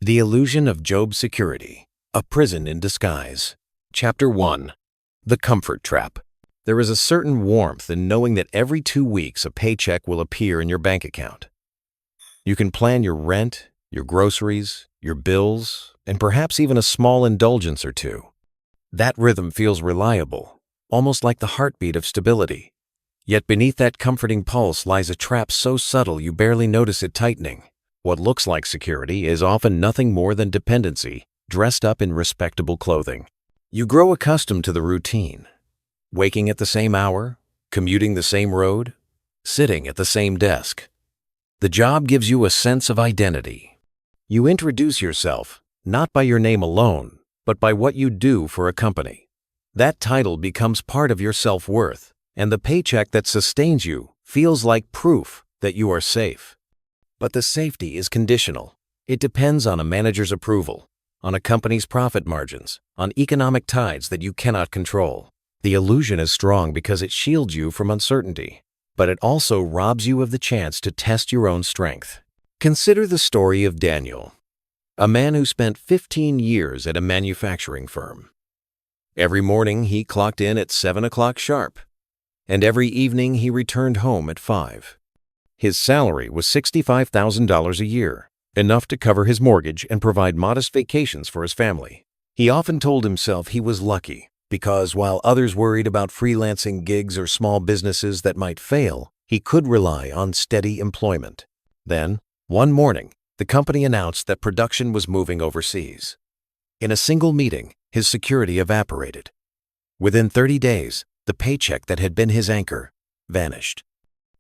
The Illusion of Job Security, a Prison in Disguise. Chapter 1. The Comfort Trap. There is a certain warmth in knowing that every 2 weeks a paycheck will appear in your bank account. You can plan your rent, your groceries, your bills, and perhaps even a small indulgence or two. That rhythm feels reliable, almost like the heartbeat of stability. Yet beneath that comforting pulse lies a trap so subtle you barely notice it tightening. What looks like security is often nothing more than dependency, dressed up in respectable clothing. You grow accustomed to the routine, waking at the same hour, commuting the same road, sitting at the same desk. The job gives you a sense of identity. You introduce yourself, not by your name alone, but by what you do for a company. That title becomes part of your self-worth, and the paycheck that sustains you feels like proof that you are safe. But the safety is conditional. It depends on a manager's approval, on a company's profit margins, on economic tides that you cannot control. The illusion is strong because it shields you from uncertainty, but it also robs you of the chance to test your own strength. Consider the story of Daniel, a man who spent 15 years at a manufacturing firm. Every morning he clocked in at 7 o'clock sharp, and every evening he returned home at 5. His salary was $65,000 a year, enough to cover his mortgage and provide modest vacations for his family. He often told himself he was lucky because while others worried about freelancing gigs or small businesses that might fail, he could rely on steady employment. Then, one morning, the company announced that production was moving overseas. In a single meeting, his security evaporated. Within 30 days, the paycheck that had been his anchor vanished.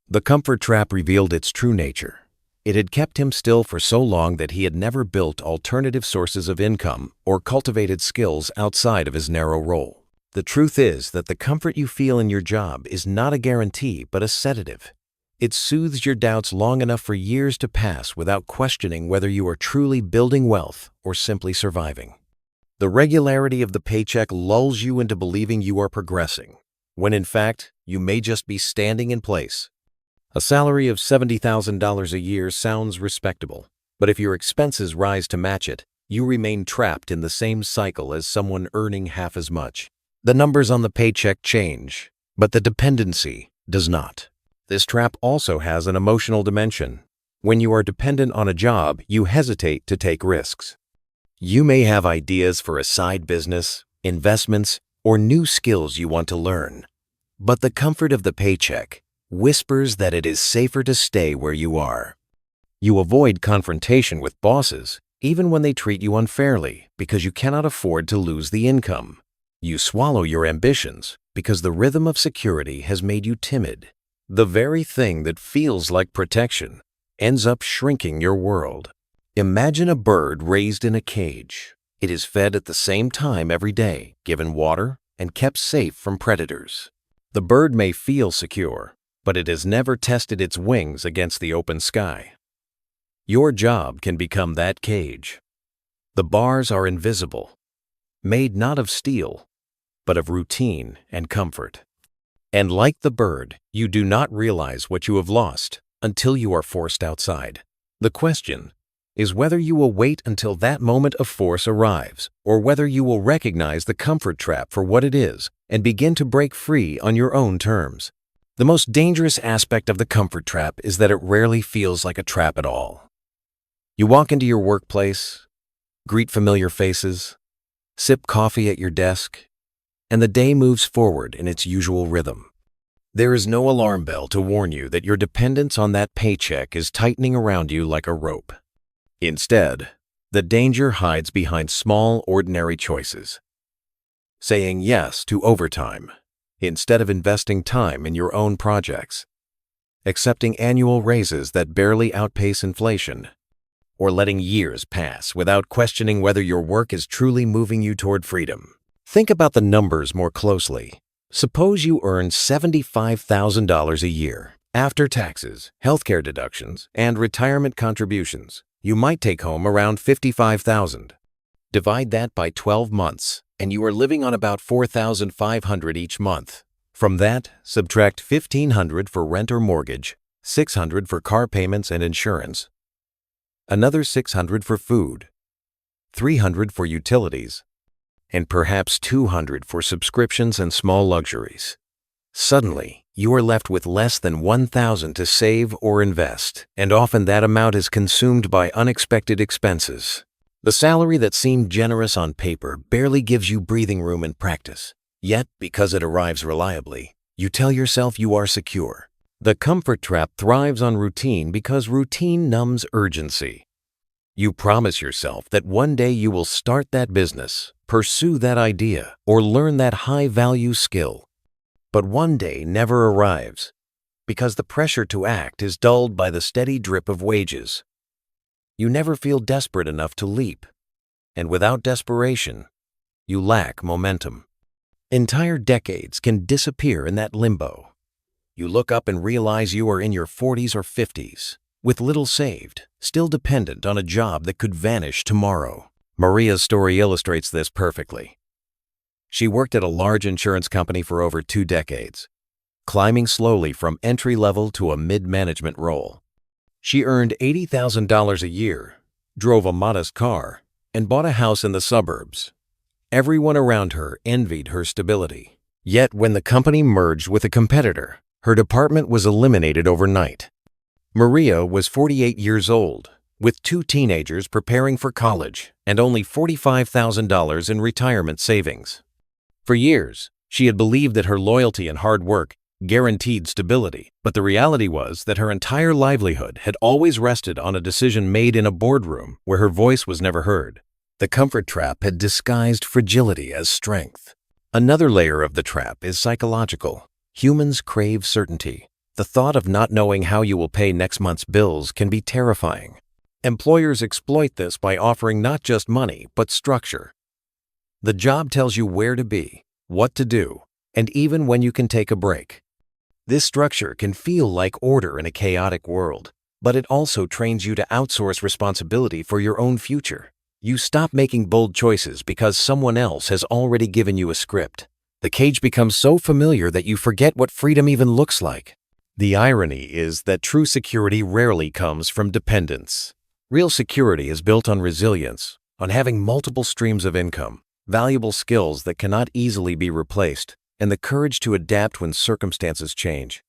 The comfort trap revealed its true nature. It had kept him still for so long that he had never built alternative sources of income or cultivated skills outside of his narrow role. The truth is that the comfort you feel in your job is not a guarantee but a sedative. It soothes your doubts long enough for years to pass without questioning whether you are truly building wealth or simply surviving. The regularity of the paycheck lulls you into believing you are progressing, when in fact, you may just be standing in place. A salary of $70,000 a year sounds respectable, but if your expenses rise to match it, you remain trapped in the same cycle as someone earning half as much. The numbers on the paycheck change, but the dependency does not. This trap also has an emotional dimension. When you are dependent on a job, you hesitate to take risks. You may have ideas for a side business, investments, or new skills you want to learn, but the comfort of the paycheck whispers that it is safer to stay where you are. You avoid confrontation with bosses, even when they treat you unfairly, because you cannot afford to lose the income. You swallow your ambitions because the rhythm of security has made you timid. The very thing that feels like protection ends up shrinking your world. Imagine a bird raised in a cage. It is fed at the same time every day, given water, and kept safe from predators. The bird may feel secure, but it has never tested its wings against the open sky. Your job can become that cage. The bars are invisible, made not of steel, but of routine and comfort. And like the bird, you do not realize what you have lost until you are forced outside. The question is whether you will wait until that moment of force arrives, or whether you will recognize the comfort trap for what it is and begin to break free on your own terms. The most dangerous aspect of the comfort trap is that it rarely feels like a trap at all. You walk into your workplace, greet familiar faces, sip coffee at your desk, and the day moves forward in its usual rhythm. There is no alarm bell to warn you that your dependence on that paycheck is tightening around you like a rope. Instead, the danger hides behind small, ordinary choices. Saying yes to overtime instead of investing time in your own projects, accepting annual raises that barely outpace inflation, or letting years pass without questioning whether your work is truly moving you toward freedom. Think about the numbers more closely. Suppose you earn $75,000 a year. After taxes, healthcare deductions, and retirement contributions, you might take home around $55,000. Divide that by 12 months, and you are living on about $4,500 each month. From that, subtract $1,500 for rent or mortgage, $600 for car payments and insurance, another $600 for food, $300 for utilities, and perhaps $200 for subscriptions and small luxuries. Suddenly, you are left with less than $1,000 to save or invest, and often that amount is consumed by unexpected expenses. The salary that seemed generous on paper barely gives you breathing room in practice. Yet, because it arrives reliably, you tell yourself you are secure. The comfort trap thrives on routine because routine numbs urgency. You promise yourself that one day you will start that business, pursue that idea, or learn that high-value skill. But one day never arrives because the pressure to act is dulled by the steady drip of wages. You never feel desperate enough to leap, and without desperation, you lack momentum. Entire decades can disappear in that limbo. You look up and realize you are in your 40s or 50s, with little saved, still dependent on a job that could vanish tomorrow. Maria's story illustrates this perfectly. She worked at a large insurance company for over 2 decades, climbing slowly from entry-level to a mid-management role. She earned $80,000 a year, drove a modest car, and bought a house in the suburbs. Everyone around her envied her stability. Yet when the company merged with a competitor, her department was eliminated overnight. Maria was 48 years old, with 2 teenagers preparing for college and only $45,000 in retirement savings. For years, she had believed that her loyalty and hard work guaranteed stability, but the reality was that her entire livelihood had always rested on a decision made in a boardroom where her voice was never heard. The comfort trap had disguised fragility as strength. Another layer of the trap is psychological. Humans crave certainty. The thought of not knowing how you will pay next month's bills can be terrifying. Employers exploit this by offering not just money, but structure. The job tells you where to be, what to do, and even when you can take a break. This structure can feel like order in a chaotic world, but it also trains you to outsource responsibility for your own future. You stop making bold choices because someone else has already given you a script. The cage becomes so familiar that you forget what freedom even looks like. The irony is that true security rarely comes from dependence. Real security is built on resilience, on having multiple streams of income, valuable skills that cannot easily be replaced, and the courage to adapt when circumstances change.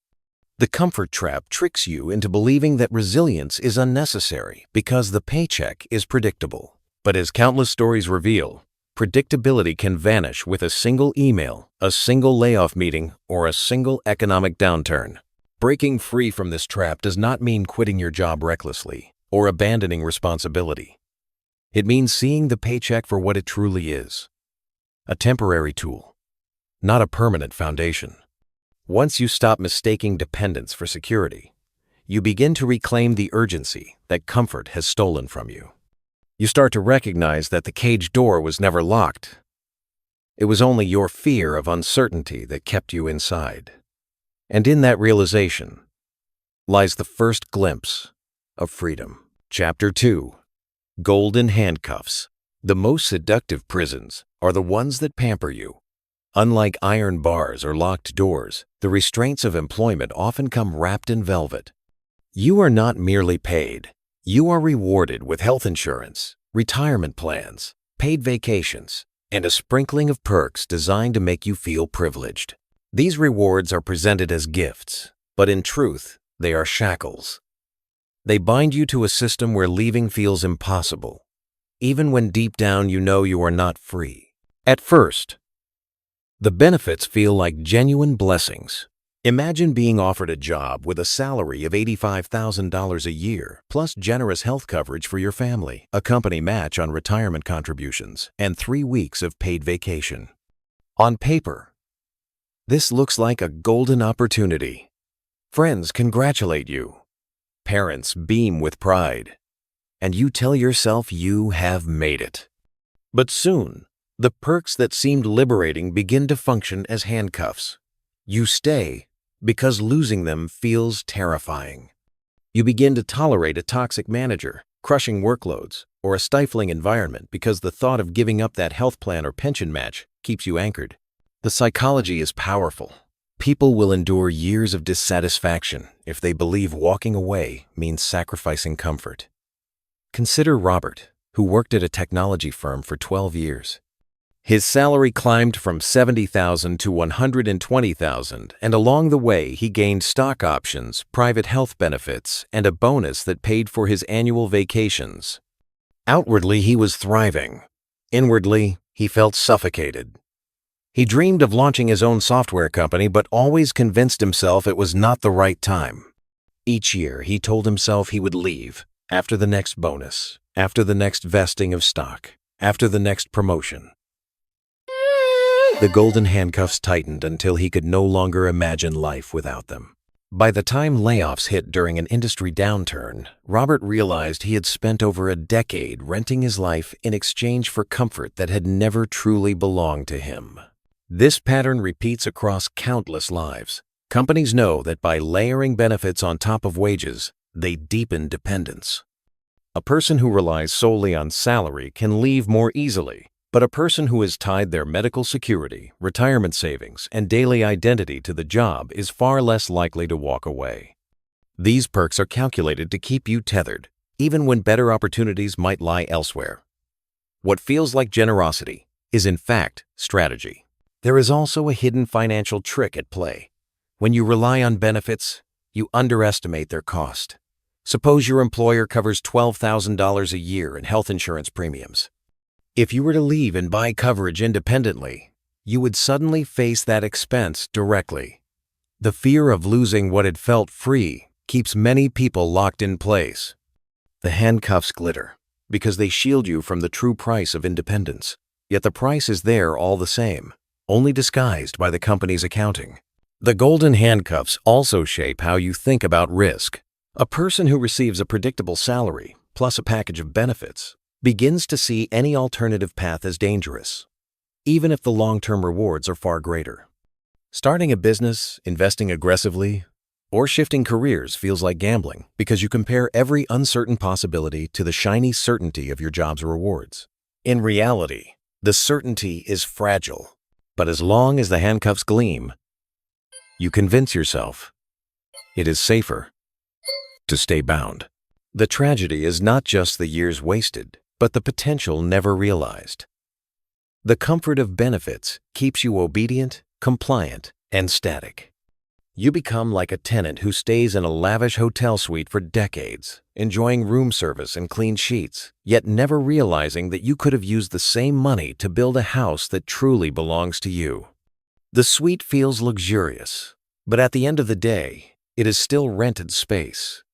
The comfort trap tricks you into believing that resilience is unnecessary because the paycheck is predictable. But as countless stories reveal, predictability can vanish with a single email, a single layoff meeting, or a single economic downturn. Breaking free from this trap does not mean quitting your job recklessly or abandoning responsibility. It means seeing the paycheck for what it truly is: a temporary tool, not a permanent foundation. Once you stop mistaking dependence for security, you begin to reclaim the urgency that comfort has stolen from you. You start to recognize that the cage door was never locked. It was only your fear of uncertainty that kept you inside. And in that realization lies the first glimpse of freedom. Chapter 2. Golden Handcuffs. The most seductive prisons are the ones that pamper you. Unlike iron bars or locked doors, the restraints of employment often come wrapped in velvet. You are not merely paid. You are rewarded with health insurance, retirement plans, paid vacations, and a sprinkling of perks designed to make you feel privileged. These rewards are presented as gifts, but in truth, they are shackles. They bind you to a system where leaving feels impossible, even when deep down you know you are not free. At first, the benefits feel like genuine blessings. Imagine being offered a job with a salary of $85,000 a year, plus generous health coverage for your family, a company match on retirement contributions, and 3 weeks of paid vacation. On paper, this looks like a golden opportunity. Friends congratulate you. Parents beam with pride. And you tell yourself you have made it. But soon, the perks that seemed liberating begin to function as handcuffs. You stay because losing them feels terrifying. You begin to tolerate a toxic manager, crushing workloads, or a stifling environment because the thought of giving up that health plan or pension match keeps you anchored. The psychology is powerful. People will endure years of dissatisfaction if they believe walking away means sacrificing comfort. Consider Robert, who worked at a technology firm for 12 years. His salary climbed from $70,000 to $120,000, and along the way he gained stock options, private health benefits, and a bonus that paid for his annual vacations. Outwardly, he was thriving. Inwardly, he felt suffocated. He dreamed of launching his own software company, but always convinced himself it was not the right time. Each year, he told himself he would leave after the next bonus, after the next vesting of stock, after the next promotion. The golden handcuffs tightened until he could no longer imagine life without them. By the time layoffs hit during an industry downturn, Robert realized he had spent over a decade renting his life in exchange for comfort that had never truly belonged to him. This pattern repeats across countless lives. Companies know that by layering benefits on top of wages, they deepen dependence. A person who relies solely on salary can leave more easily, but a person who has tied their medical security, retirement savings, and daily identity to the job is far less likely to walk away. These perks are calculated to keep you tethered, even when better opportunities might lie elsewhere. What feels like generosity is in fact strategy. There is also a hidden financial trick at play. When you rely on benefits, you underestimate their cost. Suppose your employer covers $12,000 a year in health insurance premiums. If you were to leave and buy coverage independently, you would suddenly face that expense directly. The fear of losing what had felt free keeps many people locked in place. The handcuffs glitter because they shield you from the true price of independence. Yet the price is there all the same, only disguised by the company's accounting. The golden handcuffs also shape how you think about risk. A person who receives a predictable salary plus a package of benefits begins to see any alternative path as dangerous, even if the long-term rewards are far greater. Starting a business, investing aggressively, or shifting careers feels like gambling because you compare every uncertain possibility to the shiny certainty of your job's rewards. In reality, the certainty is fragile, but as long as the handcuffs gleam, you convince yourself it is safer to stay bound. The tragedy is not just the years wasted, but the potential never realized. The comfort of benefits keeps you obedient, compliant, and static. You become like a tenant who stays in a lavish hotel suite for decades, enjoying room service and clean sheets, yet never realizing that you could have used the same money to build a house that truly belongs to you. The suite feels luxurious, but at the end of the day, it is still rented space.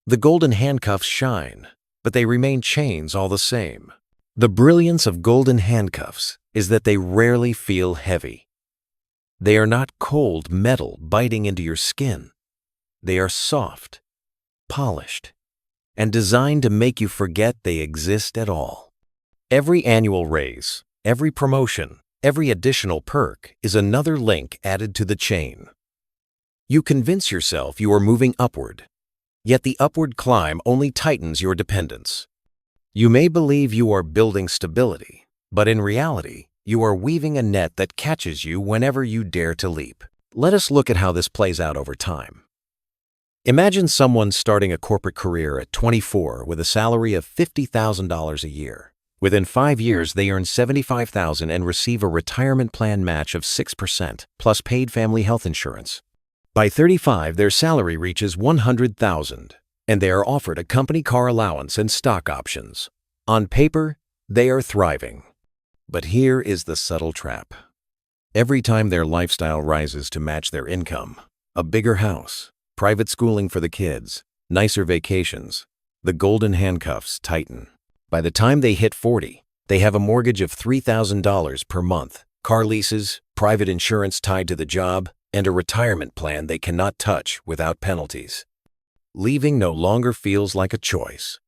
The golden handcuffs shine, but they remain chains all the same. The brilliance of golden handcuffs is that they rarely feel heavy. They are not cold metal biting into your skin. They are soft, polished, and designed to make you forget they exist at all. Every annual raise, every promotion, every additional perk is another link added to the chain. You convince yourself you are moving upward, yet the upward climb only tightens your dependence. You may believe you are building stability, but in reality, you are weaving a net that catches you whenever you dare to leap. Let us look at how this plays out over time. Imagine someone starting a corporate career at 24 with a salary of $50,000 a year. Within 5 years, they earn $75,000 and receive a retirement plan match of 6% plus paid family health insurance. By 35, their salary reaches $100,000, and they are offered a company car allowance and stock options. On paper, they are thriving. But here is the subtle trap. Every time their lifestyle rises to match their income, a bigger house, private schooling for the kids, nicer vacations, the golden handcuffs tighten. By the time they hit 40, they have a mortgage of $3,000 per month, car leases, private insurance tied to the job, and a retirement plan they cannot touch without penalties. Leaving no longer feels like a choice.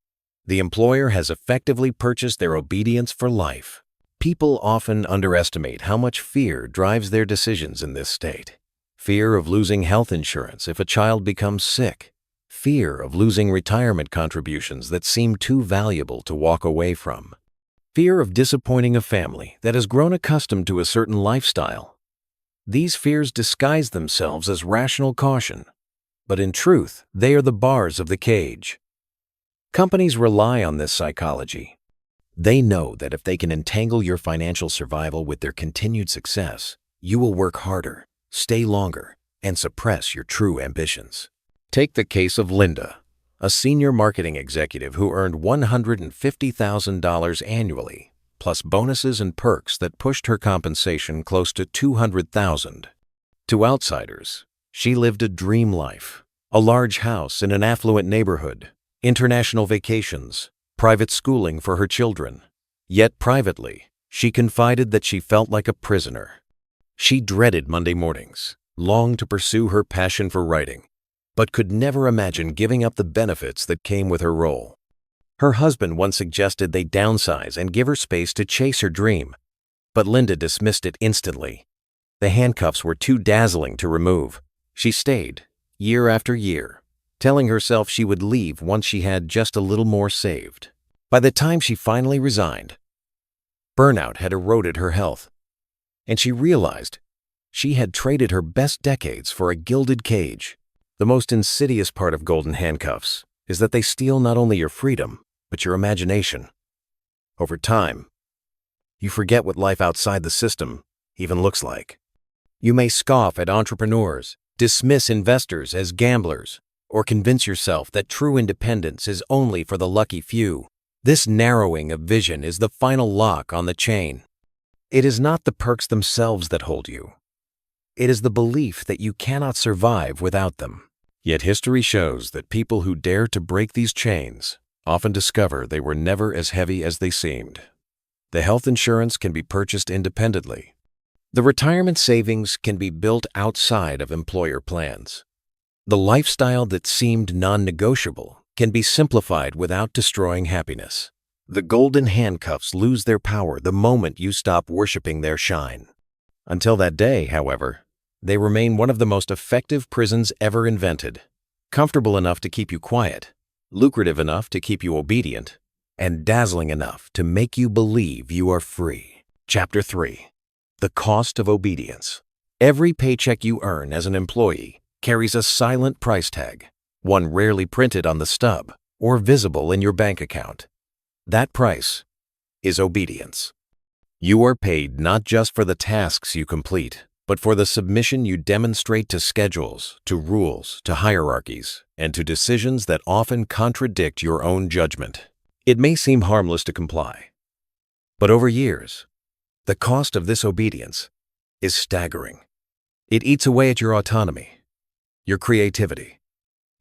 The employer has effectively purchased their obedience for life. People often underestimate how much fear drives their decisions in this state. Fear of losing health insurance if a child becomes sick. Fear of losing retirement contributions that seem too valuable to walk away from. Fear of disappointing a family that has grown accustomed to a certain lifestyle. These fears disguise themselves as rational caution, but in truth, they are the bars of the cage. Companies rely on this psychology. They know that if they can entangle your financial survival with their continued success, you will work harder, stay longer, and suppress your true ambitions. Take the case of Linda, a senior marketing executive who earned $150,000 annually, plus bonuses and perks that pushed her compensation close to $200,000. To outsiders, she lived a dream life: a large house in an affluent neighborhood, international vacations, private schooling for her children. Yet privately, she confided that she felt like a prisoner. She dreaded Monday mornings, longed to pursue her passion for writing, but could never imagine giving up the benefits that came with her role. Her husband once suggested they downsize and give her space to chase her dream, but Linda dismissed it instantly. The handcuffs were too dazzling to remove. She stayed, year after year, telling herself she would leave once she had just a little more saved. By the time she finally resigned, burnout had eroded her health, and she realized she had traded her best decades for a gilded cage. The most insidious part of golden handcuffs is that they steal not only your freedom, but your imagination. Over time, you forget what life outside the system even looks like. You may scoff at entrepreneurs, dismiss investors as gamblers, or convince yourself that true independence is only for the lucky few. This narrowing of vision is the final lock on the chain. It is not the perks themselves that hold you. It is the belief that you cannot survive without them. Yet history shows that people who dare to break these chains often discover they were never as heavy as they seemed. The health insurance can be purchased independently. The retirement savings can be built outside of employer plans. The lifestyle that seemed non-negotiable can be simplified without destroying happiness. The golden handcuffs lose their power the moment you stop worshiping their shine. Until that day, however, they remain one of the most effective prisons ever invented. Comfortable enough to keep you quiet, lucrative enough to keep you obedient, and dazzling enough to make you believe you are free. Chapter 3. The Cost of Obedience. Every paycheck you earn as an employee carries a silent price tag, one rarely printed on the stub or visible in your bank account. That price is obedience. You are paid not just for the tasks you complete, but for the submission you demonstrate to schedules, to rules, to hierarchies, and to decisions that often contradict your own judgment. It may seem harmless to comply, but over years, the cost of this obedience is staggering. It eats away at your autonomy, your creativity,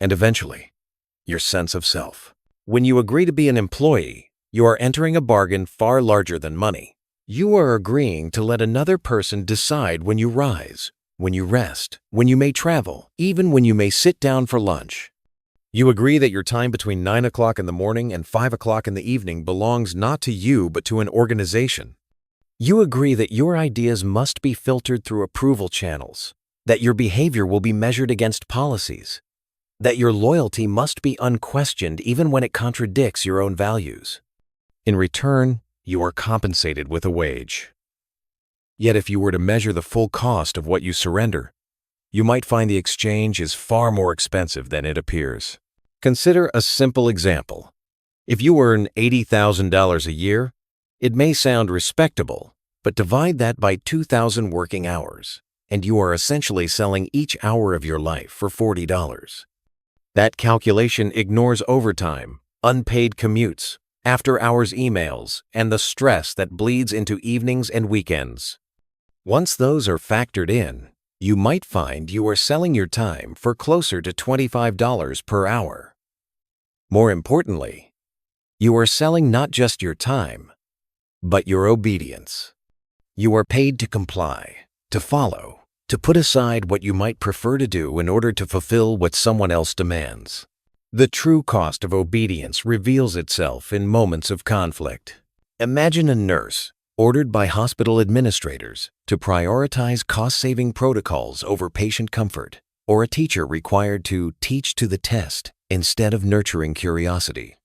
and eventually, your sense of self. When you agree to be an employee, you are entering a bargain far larger than money. You are agreeing to let another person decide when you rise, when you rest, when you may travel, even when you may sit down for lunch. You agree that your time between 9 o'clock in the morning and 5 o'clock in the evening belongs not to you but to an organization. You agree that your ideas must be filtered through approval channels, that your behavior will be measured against policies, that your loyalty must be unquestioned even when it contradicts your own values. In return, you are compensated with a wage. Yet if you were to measure the full cost of what you surrender, you might find the exchange is far more expensive than it appears. Consider a simple example. If you earn $80,000 a year, it may sound respectable, but divide that by 2,000 working hours, and you are essentially selling each hour of your life for $40. That calculation ignores overtime, unpaid commutes, after-hours emails, and the stress that bleeds into evenings and weekends. Once those are factored in, you might find you are selling your time for closer to $25 per hour. More importantly, you are selling not just your time, but your obedience. You are paid to comply, to follow, to put aside what you might prefer to do in order to fulfill what someone else demands. The true cost of obedience reveals itself in moments of conflict. Imagine a nurse ordered by hospital administrators to prioritize cost-saving protocols over patient comfort, or a teacher required to teach to the test instead of nurturing curiosity,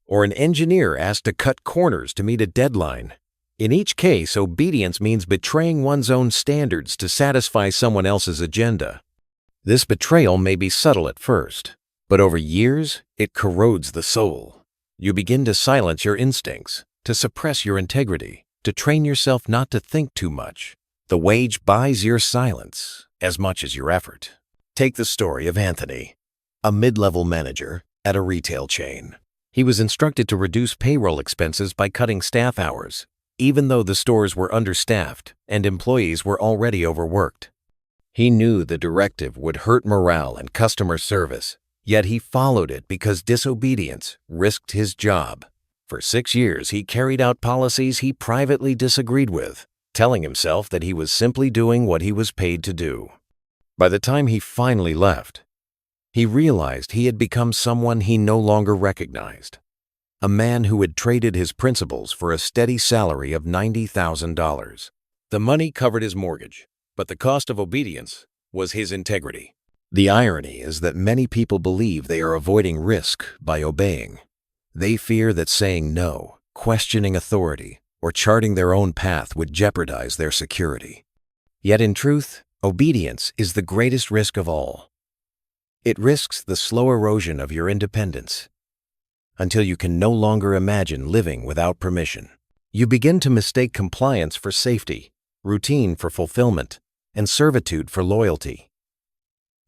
or an engineer asked to cut corners to meet a deadline. In each case, obedience means betraying one's own standards to satisfy someone else's agenda. This betrayal may be subtle at first, but over years, it corrodes the soul. You begin to silence your instincts, to suppress your integrity, to train yourself not to think too much. The wage buys your silence as much as your effort. Take the story of Anthony, a mid-level manager at a retail chain. He was instructed to reduce payroll expenses by cutting staff hours, even though the stores were understaffed and employees were already overworked. He knew the directive would hurt morale and customer service, yet he followed it because disobedience risked his job. For 6 years, he carried out policies he privately disagreed with, telling himself that he was simply doing what he was paid to do. By the time he finally left, he realized he had become someone he no longer recognized, a man who had traded his principles for a steady salary of $90,000. The money covered his mortgage, but the cost of obedience was his integrity. The irony is that many people believe they are avoiding risk by obeying. They fear that saying no, questioning authority, or charting their own path would jeopardize their security. Yet in truth, obedience is the greatest risk of all. It risks the slow erosion of your independence until you can no longer imagine living without permission. You begin to mistake compliance for safety, routine for fulfillment, and servitude for loyalty.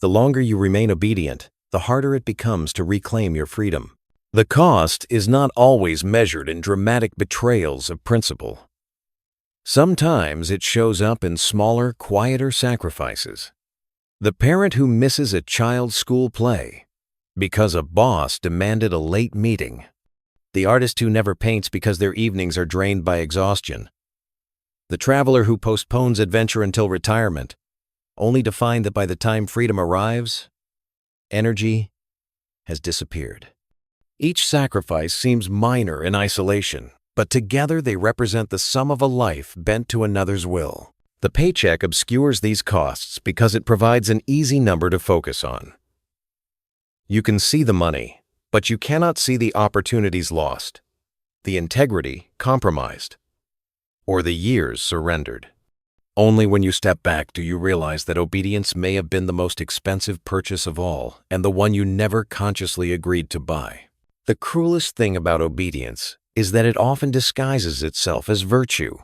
The longer you remain obedient, the harder it becomes to reclaim your freedom. The cost is not always measured in dramatic betrayals of principle. Sometimes it shows up in smaller, quieter sacrifices. The parent who misses a child's school play because a boss demanded a late meeting. The artist who never paints because their evenings are drained by exhaustion. The traveler who postpones adventure until retirement, only to find that by the time freedom arrives, energy has disappeared. Each sacrifice seems minor in isolation, but together they represent the sum of a life bent to another's will. The paycheck obscures these costs because it provides an easy number to focus on. You can see the money, but you cannot see the opportunities lost, the integrity compromised, or the years surrendered. Only when you step back do you realize that obedience may have been the most expensive purchase of all and the one you never consciously agreed to buy. The cruelest thing about obedience is that it often disguises itself as virtue.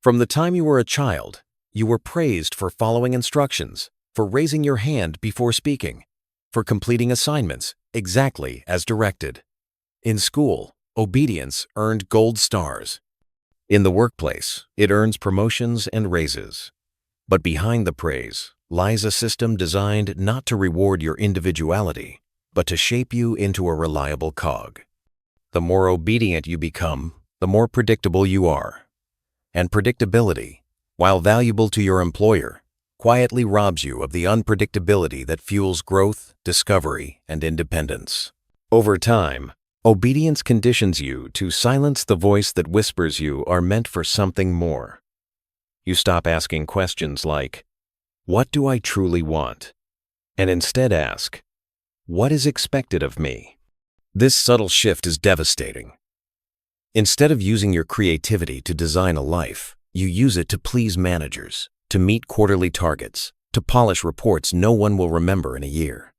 From the time you were a child, you were praised for following instructions, for raising your hand before speaking, for completing assignments exactly as directed. In school, obedience earned gold stars. In the workplace, it earns promotions and raises. But behind the praise lies a system designed not to reward your individuality, but to shape you into a reliable cog. The more obedient you become, the more predictable you are. And predictability, while valuable to your employer, quietly robs you of the unpredictability that fuels growth, discovery, and independence. Over time, obedience conditions you to silence the voice that whispers you are meant for something more. You stop asking questions like, "What do I truly want?" and instead ask, "What is expected of me?" This subtle shift is devastating. Instead of using your creativity to design a life, you use it to please managers, to meet quarterly targets, to polish reports no one will remember in a year.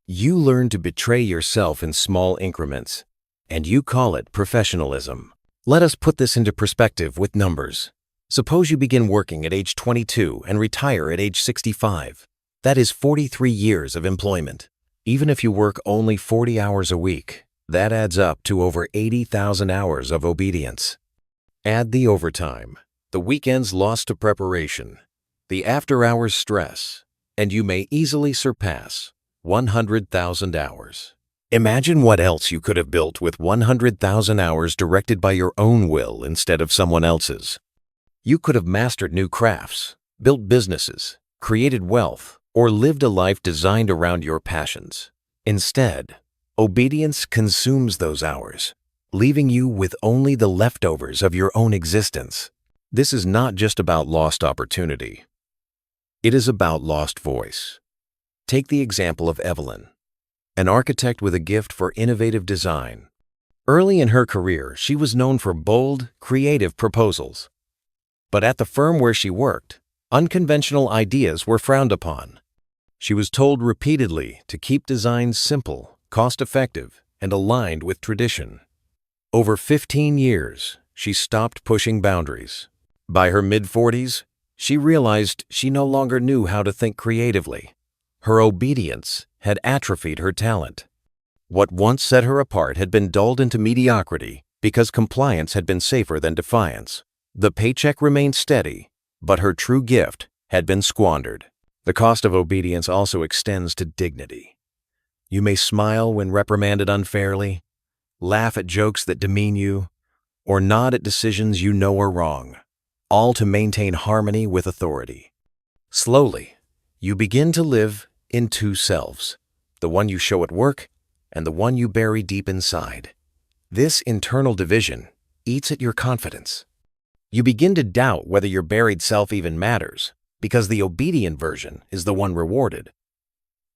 You learn to betray yourself in small increments, and you call it professionalism. Let us put this into perspective with numbers. Suppose you begin working at age 22 and retire at age 65. That is 43 years of employment. Even if you work only 40 hours a week, that adds up to over 80,000 hours of obedience. Add the overtime, the weekends lost to preparation, the after-hours stress, and you may easily surpass 100,000 hours. Imagine what else you could have built with 100,000 hours directed by your own will instead of someone else's. You could have mastered new crafts, built businesses, created wealth, or lived a life designed around your passions. Instead, obedience consumes those hours, leaving you with only the leftovers of your own existence. This is not just about lost opportunity. It is about lost voice. Take the example of Evelyn, an architect with a gift for innovative design. Early in her career, she was known for bold, creative proposals. But at the firm where she worked, unconventional ideas were frowned upon. She was told repeatedly to keep designs simple, cost-effective, and aligned with tradition. Over 15 years, she stopped pushing boundaries. By her mid-40s, she realized she no longer knew how to think creatively. Her obedience had atrophied her talent. What once set her apart had been dulled into mediocrity because compliance had been safer than defiance. The paycheck remained steady, but her true gift had been squandered. The cost of obedience also extends to dignity. You may smile when reprimanded unfairly, laugh at jokes that demean you, or nod at decisions you know are wrong, all to maintain harmony with authority. Slowly, you begin to live in two selves, the one you show at work and the one you bury deep inside. This internal division eats at your confidence. You begin to doubt whether your buried self even matters, because the obedient version is the one rewarded.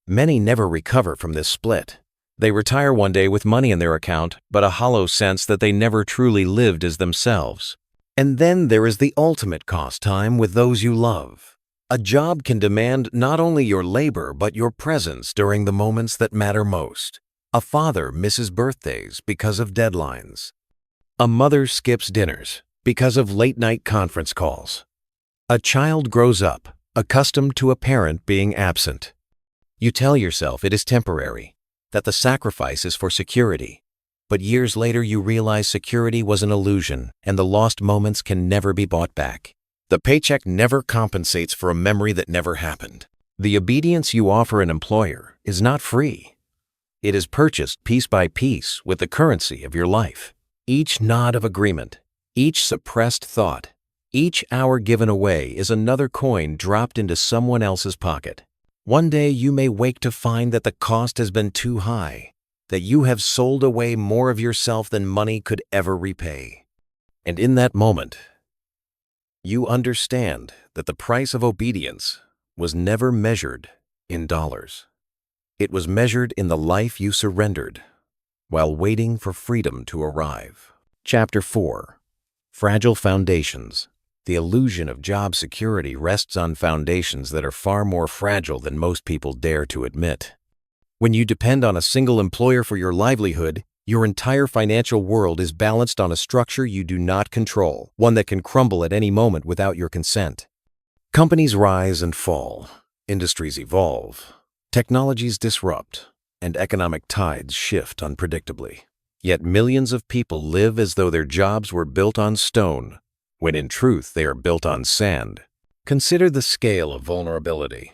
Many never recover from this split. They retire one day with money in their account, but a hollow sense that they never truly lived as themselves. And then there is the ultimate cost: time with those you love. A job can demand not only your labor, but your presence during the moments that matter most. A father misses birthdays because of deadlines. A mother skips dinners because of late-night conference calls. A child grows up accustomed to a parent being absent. You tell yourself it is temporary, that the sacrifice is for security. But years later you realize security was an illusion and the lost moments can never be bought back. The paycheck never compensates for a memory that never happened. The obedience you offer an employer is not free. It is purchased piece by piece with the currency of your life. Each nod of agreement, each suppressed thought, each hour given away is another coin dropped into someone else's pocket. One day you may wake to find that the cost has been too high, that you have sold away more of yourself than money could ever repay. And in that moment, you understand that the price of obedience was never measured in dollars. It was measured in the life you surrendered while waiting for freedom to arrive. Chapter 4. Fragile Foundations. The illusion of job security rests on foundations that are far more fragile than most people dare to admit. When you depend on a single employer for your livelihood, your entire financial world is balanced on a structure you do not control, one that can crumble at any moment without your consent. Companies rise and fall, industries evolve, technologies disrupt, and economic tides shift unpredictably. Yet millions of people live as though their jobs were built on stone, when in truth they are built on sand. Consider the scale of vulnerability.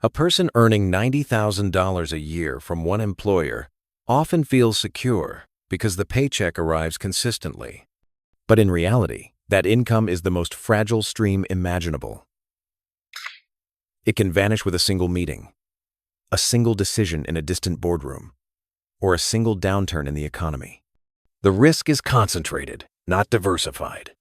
A person earning $90,000 a year from one employer often feels secure because the paycheck arrives consistently. But in reality, that income is the most fragile stream imaginable. It can vanish with a single meeting, a single decision in a distant boardroom, or a single downturn in the economy. The risk is concentrated, not diversified.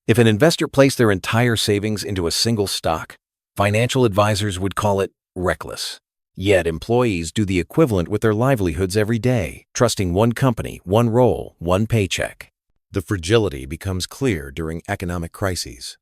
If an investor placed their entire savings into a single stock, financial advisors would call it reckless. Yet employees do the equivalent with their livelihoods every day, trusting one company, one role, one paycheck. The fragility becomes clear during economic crises.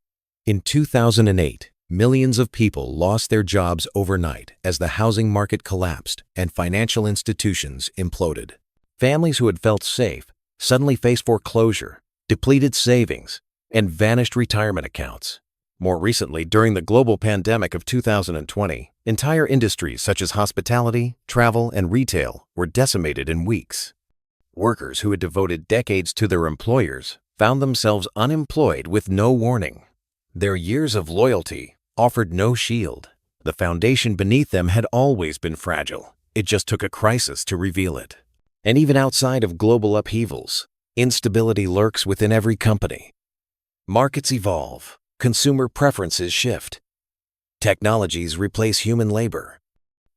In 2008, millions of people lost their jobs overnight as the housing market collapsed and financial institutions imploded. Families who had felt safe suddenly faced foreclosure, depleted savings, and vanished retirement accounts. More recently, during the global pandemic of 2020, entire industries such as hospitality, travel, and retail were decimated in weeks. Workers who had devoted decades to their employers found themselves unemployed with no warning. Their years of loyalty offered no shield. The foundation beneath them had always been fragile. It just took a crisis to reveal it. And even outside of global upheavals, instability lurks within every company. Markets evolve. Consumer preferences shift. Technologies replace human labor.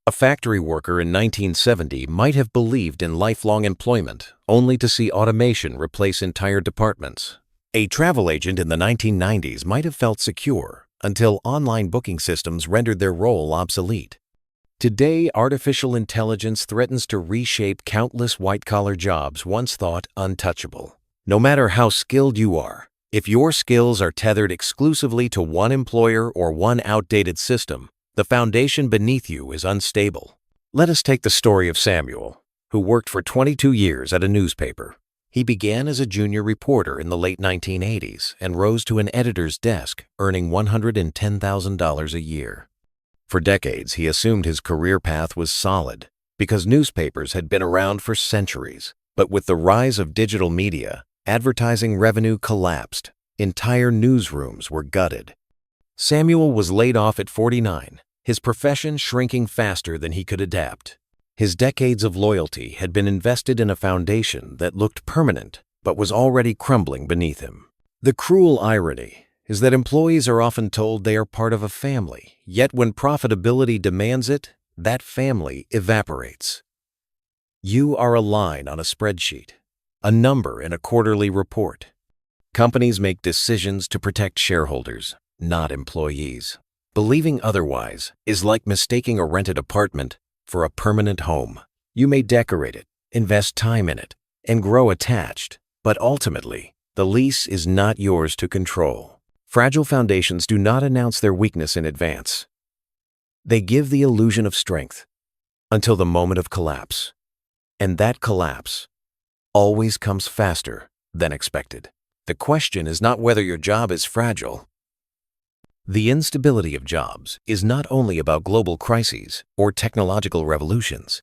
A factory worker in 1970 might have believed in lifelong employment, only to see automation replace entire departments. A travel agent in the 1990s might have felt secure until online booking systems rendered their role obsolete. Today, artificial intelligence threatens to reshape countless white-collar jobs once thought untouchable. No matter how skilled you are, if your skills are tethered exclusively to one employer or one outdated system, the foundation beneath you is unstable. Let us take the story of Samuel, who worked for 22 years at a newspaper. He began as a junior reporter in the late 1980s and rose to an editor's desk, earning $110,000 a year. For decades, he assumed his career path was solid because newspapers had been around for centuries. But with the rise of digital media, advertising revenue collapsed. Entire newsrooms were gutted. Samuel was laid off at 49, his profession shrinking faster than he could adapt. His decades of loyalty had been invested in a foundation that looked permanent but was already crumbling beneath him. The cruel irony is that employees are often told they are part of a family, yet when profitability demands it, that family evaporates. You are a line on a spreadsheet, a number in a quarterly report. Companies make decisions to protect shareholders, not employees. Believing otherwise is like mistaking a rented apartment for a permanent home. You may decorate it, invest time in it, and grow attached, but ultimately, the lease is not yours to control. Fragile foundations do not announce their weakness in advance. They give the illusion of strength until the moment of collapse. And that collapse always comes faster than expected. The question is not whether your job is fragile. The instability of jobs is not only about global crises or technological revolutions.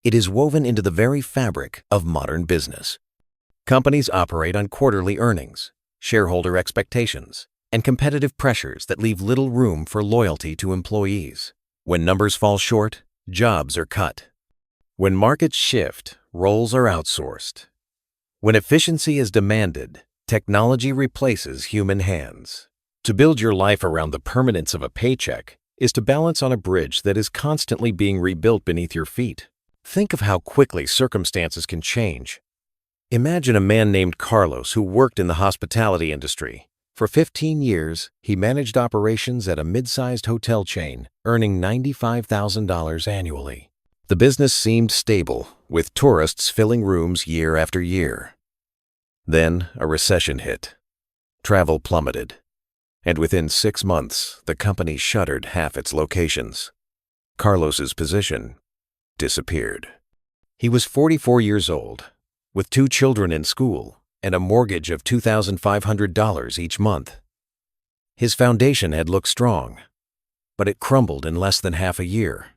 It is woven into the very fabric of modern business. Companies operate on quarterly earnings, shareholder expectations, and competitive pressures that leave little room for loyalty to employees. When numbers fall short, jobs are cut. When markets shift, roles are outsourced. When efficiency is demanded, technology replaces human hands. To build your life around the permanence of a paycheck is to balance on a bridge that is constantly being rebuilt beneath your feet. Think of how quickly circumstances can change. Imagine a man named Carlos who worked in the hospitality industry. For 15 years, he managed operations at a mid-sized hotel chain, earning $95,000 annually. The business seemed stable, with tourists filling rooms year after year. Then a recession hit. Travel plummeted. And within 6 months, the company shuttered half its locations. Carlos's position disappeared. He was 44 years old, with 2 children in school and a mortgage of $2,500 each month. His foundation had looked strong, but it crumbled in less than half a year.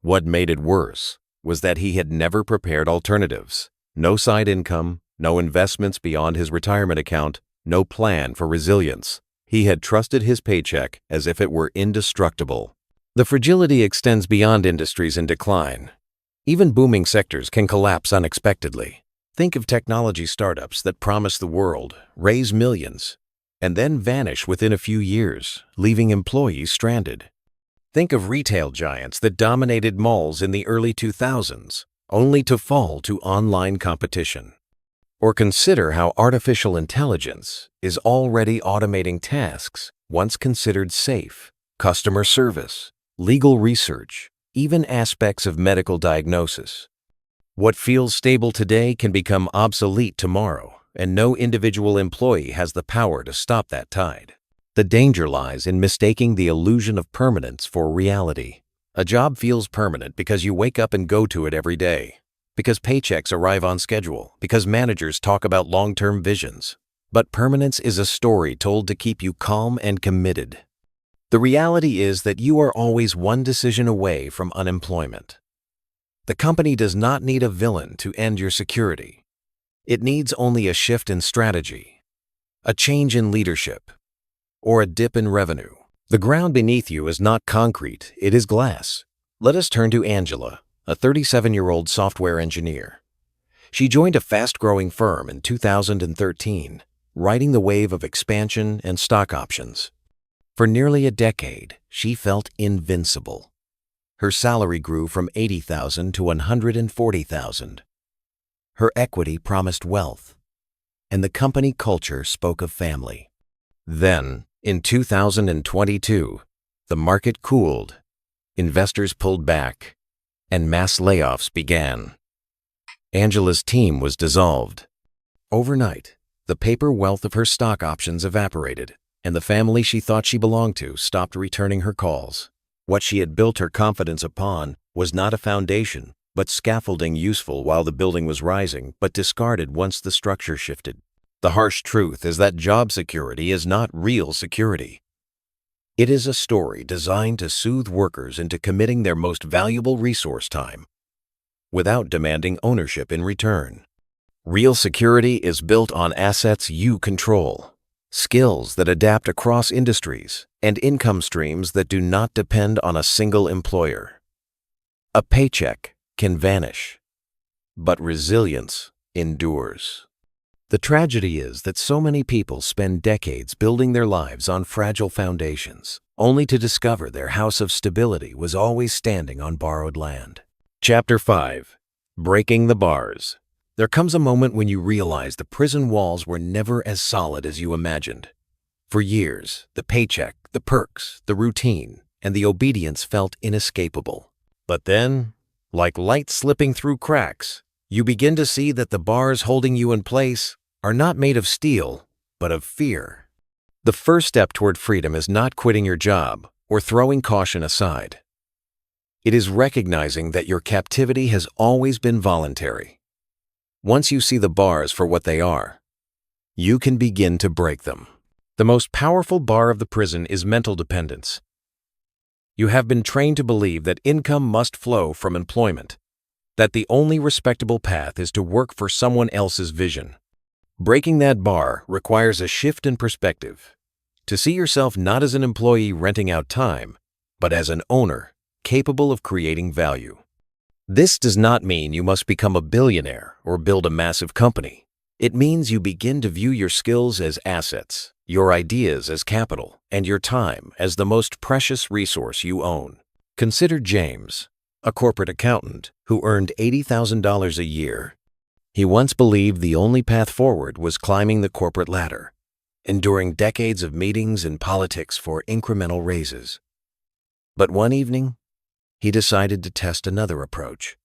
What made it worse was that he had never prepared alternatives. No side income, no investments beyond his retirement account, no plan for resilience. He had trusted his paycheck as if it were indestructible. The fragility extends beyond industries in decline. Even booming sectors can collapse unexpectedly. Think of technology startups that promise the world, raise millions, and then vanish within a few years, leaving employees stranded. Think of retail giants that dominated malls in the early 2000s, only to fall to online competition. Or consider how artificial intelligence is already automating tasks once considered safe: customer service, legal research, even aspects of medical diagnosis. What feels stable today can become obsolete tomorrow, and no individual employee has the power to stop that tide. The danger lies in mistaking the illusion of permanence for reality. A job feels permanent because you wake up and go to it every day, because paychecks arrive on schedule, because managers talk about long-term visions. But permanence is a story told to keep you calm and committed. The reality is that you are always one decision away from unemployment. The company does not need a villain to end your security. It needs only a shift in strategy, a change in leadership, or a dip in revenue. The ground beneath you is not concrete, it is glass. Let us turn to Angela, a 37-year-old software engineer. She joined a fast-growing firm in 2013, riding the wave of expansion and stock options. For nearly a decade, she felt invincible. Her salary grew from $80,000 to $140,000. Her equity promised wealth, and the company culture spoke of family. Then, in 2022, the market cooled, investors pulled back, and mass layoffs began. Angela's team was dissolved. Overnight, the paper wealth of her stock options evaporated, and the family she thought she belonged to stopped returning her calls. What she had built her confidence upon was not a foundation, but scaffolding useful while the building was rising, but discarded once the structure shifted. The harsh truth is that job security is not real security. It is a story designed to soothe workers into committing their most valuable resource time without demanding ownership in return. Real security is built on assets you control, skills that adapt across industries, and income streams that do not depend on a single employer. A paycheck can vanish, but resilience endures. The tragedy is that so many people spend decades building their lives on fragile foundations, only to discover their house of stability was always standing on borrowed land. Chapter 5. Breaking the Bars. There comes a moment when you realize the prison walls were never as solid as you imagined. For years, the paycheck, the perks, the routine, and the obedience felt inescapable. But then, like light slipping through cracks, you begin to see that the bars holding you in place are not made of steel, but of fear. The first step toward freedom is not quitting your job or throwing caution aside. It is recognizing that your captivity has always been voluntary. Once you see the bars for what they are, you can begin to break them. The most powerful bar of the prison is mental dependence. You have been trained to believe that income must flow from employment, that the only respectable path is to work for someone else's vision. Breaking that bar requires a shift in perspective, to see yourself not as an employee renting out time, but as an owner capable of creating value. This does not mean you must become a billionaire or build a massive company. It means you begin to view your skills as assets, your ideas as capital, and your time as the most precious resource you own. Consider James, a corporate accountant who earned $80,000 a year. He once believed the only path forward was climbing the corporate ladder, enduring decades of meetings and politics for incremental raises. But one evening, he decided to test another approach.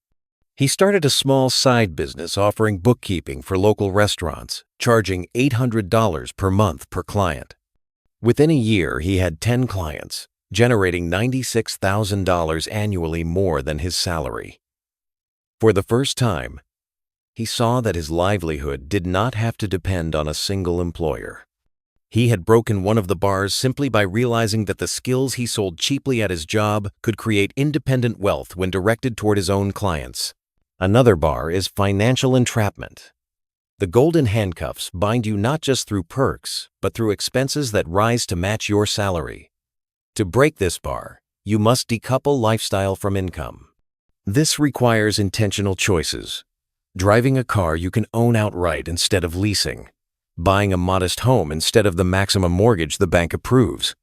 He started a small side business offering bookkeeping for local restaurants, charging $800 per month per client. Within a year, he had 10 clients, generating $96,000 annually more than his salary. For the first time, he saw that his livelihood did not have to depend on a single employer. He had broken one of the bars simply by realizing that the skills he sold cheaply at his job could create independent wealth when directed toward his own clients. Another bar is financial entrapment. The golden handcuffs bind you not just through perks, but through expenses that rise to match your salary. To break this bar, you must decouple lifestyle from income. This requires intentional choices. Driving a car you can own outright instead of leasing. Buying a modest home instead of the maximum mortgage the bank approves.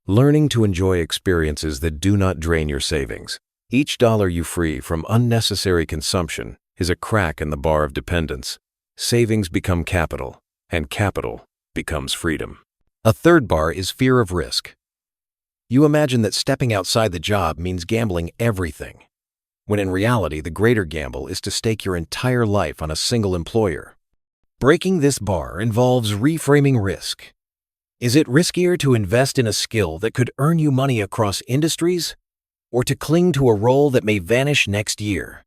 Learning to enjoy experiences that do not drain your savings. Each dollar you free from unnecessary consumption is a crack in the bar of dependence. Savings become capital, and capital becomes freedom. A third bar is fear of risk. You imagine that stepping outside the job means gambling everything, when in reality the greater gamble is to stake your entire life on a single employer. Breaking this bar involves reframing risk. Is it riskier to invest in a skill that could earn you money across industries, or to cling to a role that may vanish next year?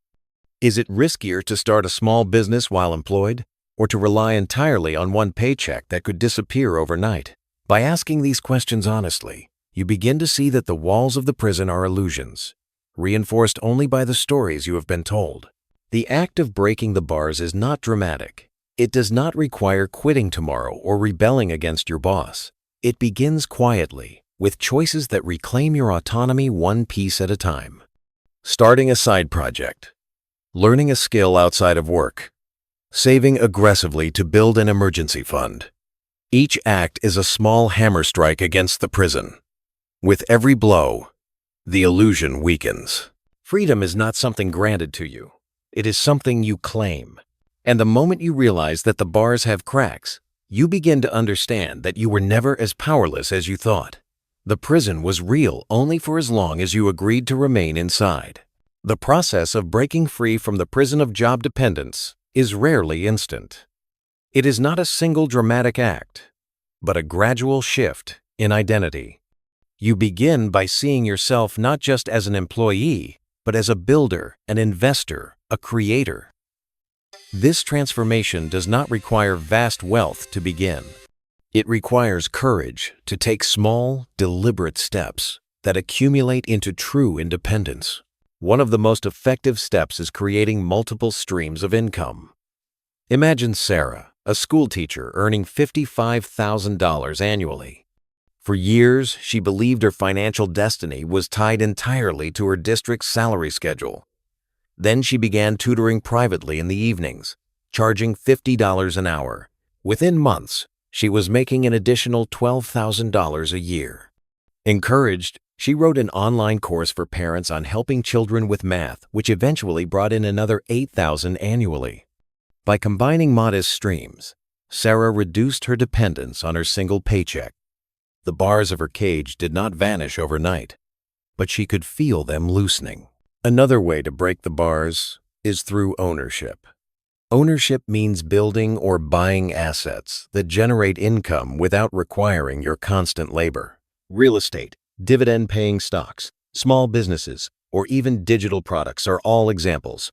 Is it riskier to start a small business while employed, or to rely entirely on one paycheck that could disappear overnight? By asking these questions honestly, you begin to see that the walls of the prison are illusions, reinforced only by the stories you have been told. The act of breaking the bars is not dramatic. It does not require quitting tomorrow or rebelling against your boss. It begins quietly, with choices that reclaim your autonomy one piece at a time. Starting a side project, learning a skill outside of work, saving aggressively to build an emergency fund. Each act is a small hammer strike against the prison. With every blow, the illusion weakens. Freedom is not something granted to you. It is something you claim. And the moment you realize that the bars have cracks, you begin to understand that you were never as powerless as you thought. The prison was real only for as long as you agreed to remain inside. The process of breaking free from the prison of job dependence is rarely instant. It is not a single dramatic act, but a gradual shift in identity. You begin by seeing yourself not just as an employee, but as a builder, an investor, a creator. This transformation does not require vast wealth to begin. It requires courage to take small, deliberate steps that accumulate into true independence. One of the most effective steps is creating multiple streams of income. Imagine Sarah, a school teacher earning $55,000 annually. For years, she believed her financial destiny was tied entirely to her district's salary schedule. Then she began tutoring privately in the evenings, charging $50 an hour. Within months, she was making an additional $12,000 a year. Encouraged, she wrote an online course for parents on helping children with math, which eventually brought in another $8,000 annually. By combining modest streams, Sarah reduced her dependence on her single paycheck. The bars of her cage did not vanish overnight, but she could feel them loosening. Another way to break the bars is through ownership. Ownership means building or buying assets that generate income without requiring your constant labor. Real estate, dividend-paying stocks, small businesses, or even digital products are all examples.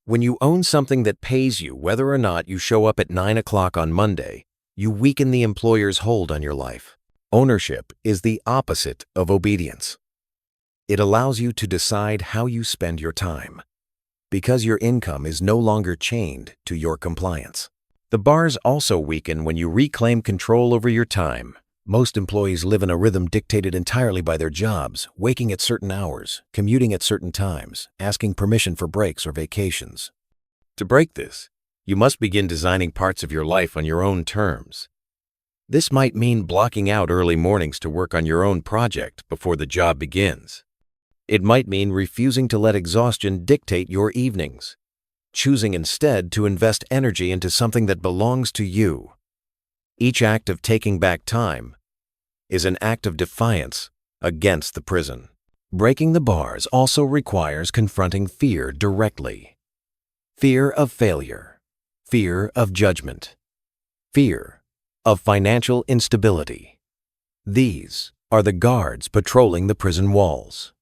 When you own something that pays you whether or not you show up at 9 o'clock on Monday, you weaken the employer's hold on your life. Ownership is the opposite of obedience. It allows you to decide how you spend your time, because your income is no longer chained to your compliance. The bars also weaken when you reclaim control over your time. Most employees live in a rhythm dictated entirely by their jobs, waking at certain hours, commuting at certain times, asking permission for breaks or vacations. To break this, you must begin designing parts of your life on your own terms. This might mean blocking out early mornings to work on your own project before the job begins. It might mean refusing to let exhaustion dictate your evenings, choosing instead to invest energy into something that belongs to you. Each act of taking back time is an act of defiance against the prison. Breaking the bars also requires confronting fear directly. Fear of failure, fear of judgment, fear of financial instability. These are the guards patrolling the prison walls.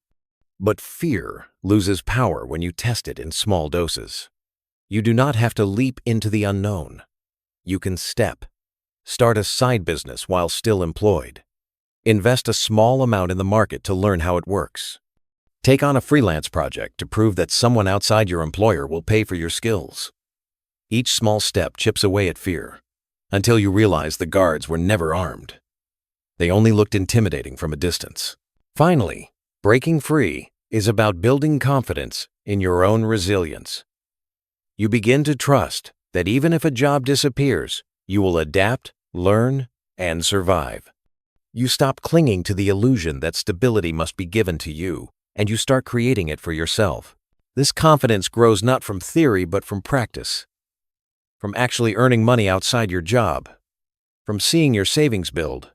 But fear loses power when you test it in small doses. You do not have to leap into the unknown. You can start a side business while still employed. Invest a small amount in the market to learn how it works. Take on a freelance project to prove that someone outside your employer will pay for your skills. Each small step chips away at fear, until you realize the guards were never armed. They only looked intimidating from a distance. Finally, breaking free is about building confidence in your own resilience. You begin to trust that even if a job disappears, you will adapt, learn, and survive. You stop clinging to the illusion that stability must be given to you, and you start creating it for yourself. This confidence grows not from theory but from practice, from actually earning money outside your job, from seeing your savings build,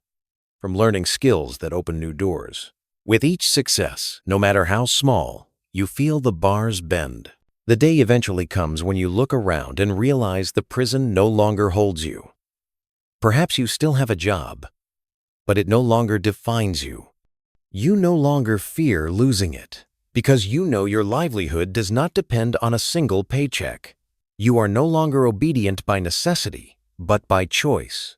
from learning skills that open new doors. With each success, no matter how small, you feel the bars bend. The day eventually comes when you look around and realize the prison no longer holds you. Perhaps you still have a job, but it no longer defines you. You no longer fear losing it, because you know your livelihood does not depend on a single paycheck. You are no longer obedient by necessity, but by choice.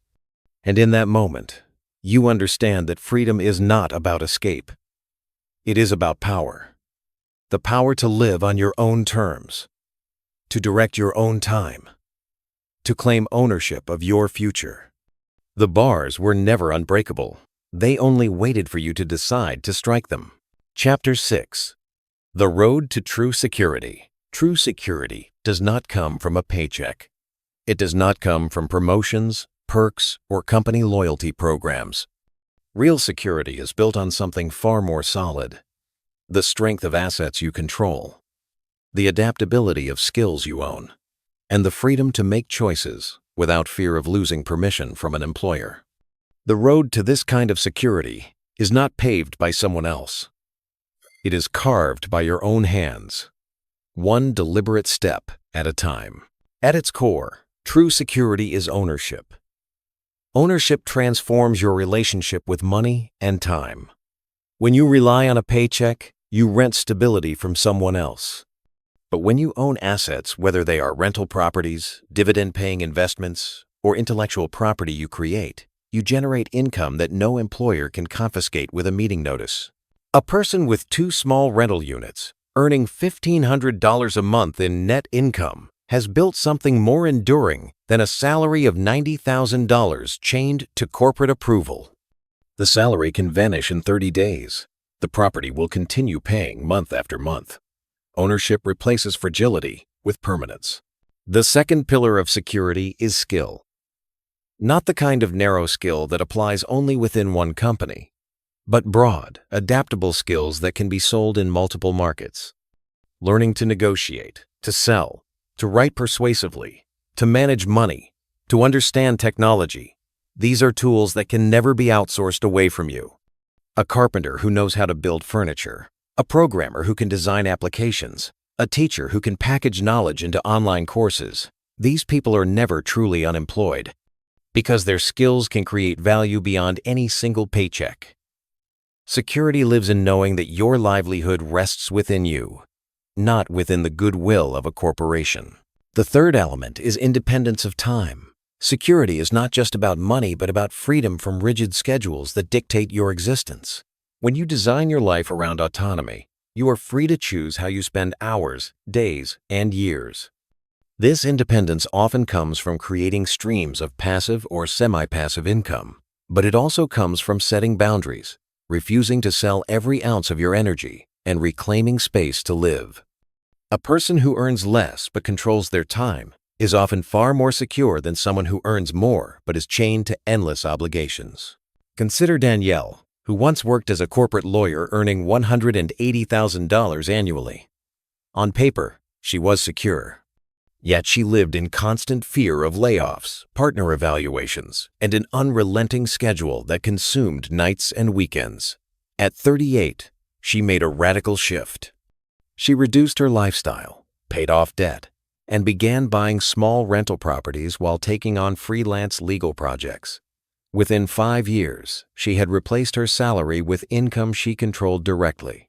And in that moment, you understand that freedom is not about escape. It is about power. The power to live on your own terms, to direct your own time, to claim ownership of your future. The bars were never unbreakable. They only waited for you to decide to strike them. Chapter 6. The Road to True Security. True security does not come from a paycheck. It does not come from promotions, perks, or company loyalty programs. Real security is built on something far more solid: the strength of assets you control, the adaptability of skills you own, and the freedom to make choices without fear of losing permission from an employer. The road to this kind of security is not paved by someone else. It is carved by your own hands, one deliberate step at a time. At its core, true security is ownership. Ownership transforms your relationship with money and time. When you rely on a paycheck, You rent stability from someone else. But when you own assets, whether they are rental properties, dividend-paying investments, or intellectual property you create, you generate income that no employer can confiscate with a meeting notice. A person with 2 small rental units, earning $1,500 a month in net income, has built something more enduring than a salary of $90,000 chained to corporate approval. The salary can vanish in 30 days. The property will continue paying month after month. Ownership replaces fragility with permanence. The second pillar of security is skill. Not the kind of narrow skill that applies only within one company, but broad, adaptable skills that can be sold in multiple markets. Learning to negotiate, to sell, to write persuasively, to manage money, to understand technology. These are tools that can never be outsourced away from you. A carpenter who knows how to build furniture, a programmer who can design applications, a teacher who can package knowledge into online courses. These people are never truly unemployed because their skills can create value beyond any single paycheck. Security lives in knowing that your livelihood rests within you, not within the goodwill of a corporation. The third element is independence of time. Security is not just about money, but about freedom from rigid schedules that dictate your existence. When you design your life around autonomy, you are free to choose how you spend hours, days, and years. This independence often comes from creating streams of passive or semi-passive income, but it also comes from setting boundaries, refusing to sell every ounce of your energy, and reclaiming space to live. A person who earns less but controls their time is often far more secure than someone who earns more but is chained to endless obligations. Consider Danielle, who once worked as a corporate lawyer earning $180,000 annually. On paper, she was secure. Yet she lived in constant fear of layoffs, partner evaluations, and an unrelenting schedule that consumed nights and weekends. At 38, she made a radical shift. She reduced her lifestyle, paid off debt, and began buying small rental properties while taking on freelance legal projects. Within 5 years, she had replaced her salary with income she controlled directly.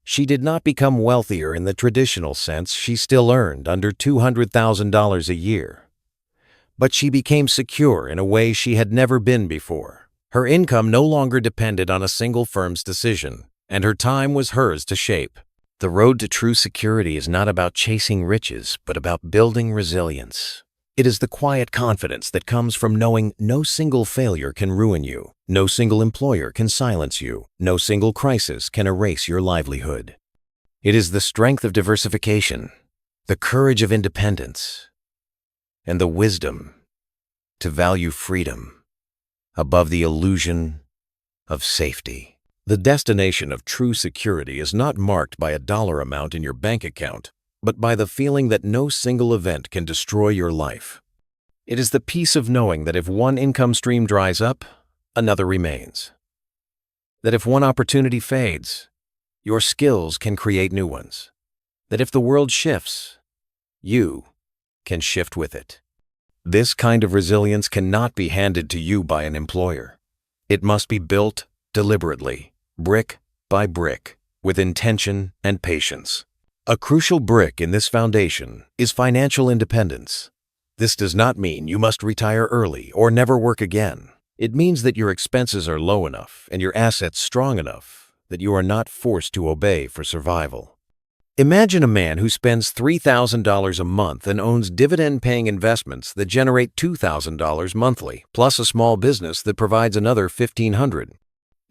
She did not become wealthier in the traditional sense. She still earned under $200,000 a year. But she became secure in a way she had never been before. Her income no longer depended on a single firm's decision, and her time was hers to shape. The road to true security is not about chasing riches, but about building resilience. It is the quiet confidence that comes from knowing no single failure can ruin you, no single employer can silence you, no single crisis can erase your livelihood. It is the strength of diversification, the courage of independence, and the wisdom to value freedom above the illusion of safety. The destination of true security is not marked by a dollar amount in your bank account, but by the feeling that no single event can destroy your life. It is the peace of knowing that if one income stream dries up, another remains. That if one opportunity fades, your skills can create new ones. That if the world shifts, you can shift with it. This kind of resilience cannot be handed to you by an employer. It must be built deliberately, brick by brick, with intention and patience. A crucial brick in this foundation is financial independence. This does not mean you must retire early or never work again. It means that your expenses are low enough and your assets strong enough that you are not forced to obey for survival. Imagine a man who spends $3,000 a month and owns dividend-paying investments that generate $2,000 monthly, plus a small business that provides another $1,500.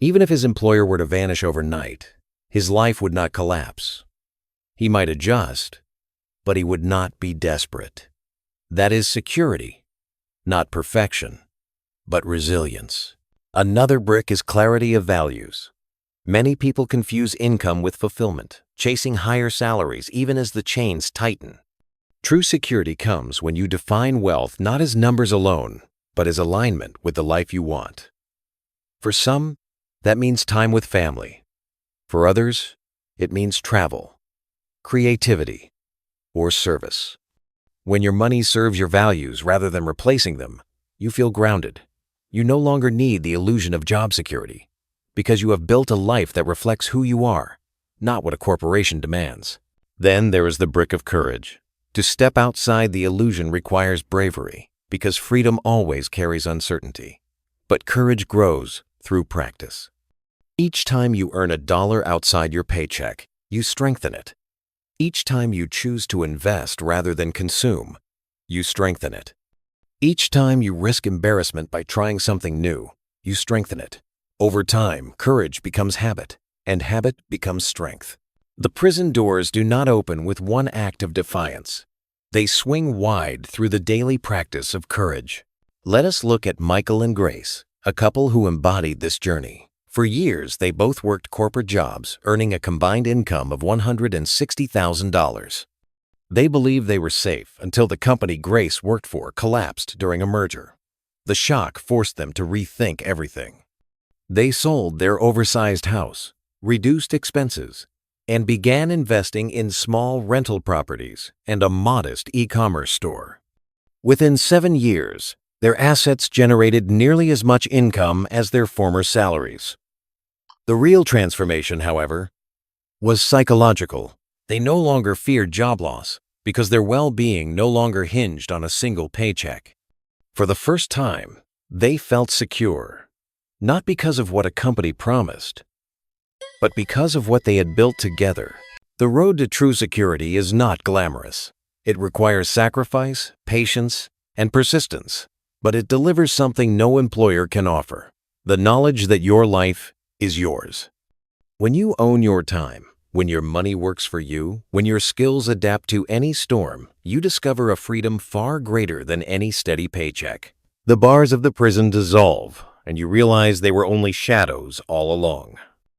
Even if his employer were to vanish overnight, his life would not collapse. He might adjust, but he would not be desperate. That is security, not perfection, but resilience. Another brick is clarity of values. Many people confuse income with fulfillment, chasing higher salaries even as the chains tighten. True security comes when you define wealth not as numbers alone, but as alignment with the life you want. For some, that means time with family. For others, it means travel, creativity, or service. When your money serves your values rather than replacing them, you feel grounded. You no longer need the illusion of job security because you have built a life that reflects who you are, not what a corporation demands. Then there is the brick of courage. To step outside the illusion requires bravery, because freedom always carries uncertainty. But courage grows through practice. Each time you earn $1 outside your paycheck, you strengthen it. Each time you choose to invest rather than consume, you strengthen it. Each time you risk embarrassment by trying something new, you strengthen it. Over time, courage becomes habit, and habit becomes strength. The prison doors do not open with one act of defiance. They swing wide through the daily practice of courage. Let us look at Michael and Grace, a couple who embodied this journey. For years, they both worked corporate jobs, earning a combined income of $160,000. They believed they were safe until the company Grace worked for collapsed during a merger. The shock forced them to rethink everything. They sold their oversized house, reduced expenses, and began investing in small rental properties and a modest e-commerce store. Within 7 years, their assets generated nearly as much income as their former salaries. The real transformation, however, was psychological. They no longer feared job loss because their well-being no longer hinged on a single paycheck. For the first time, they felt secure, not because of what a company promised, but because of what they had built together. The road to true security is not glamorous. It requires sacrifice, patience, and persistence, but it delivers something no employer can offer: the knowledge that your life is yours. When you own your time, when your money works for you, when your skills adapt to any storm, you discover a freedom far greater than any steady paycheck. The bars of the prison dissolve, and you realize they were only shadows all along.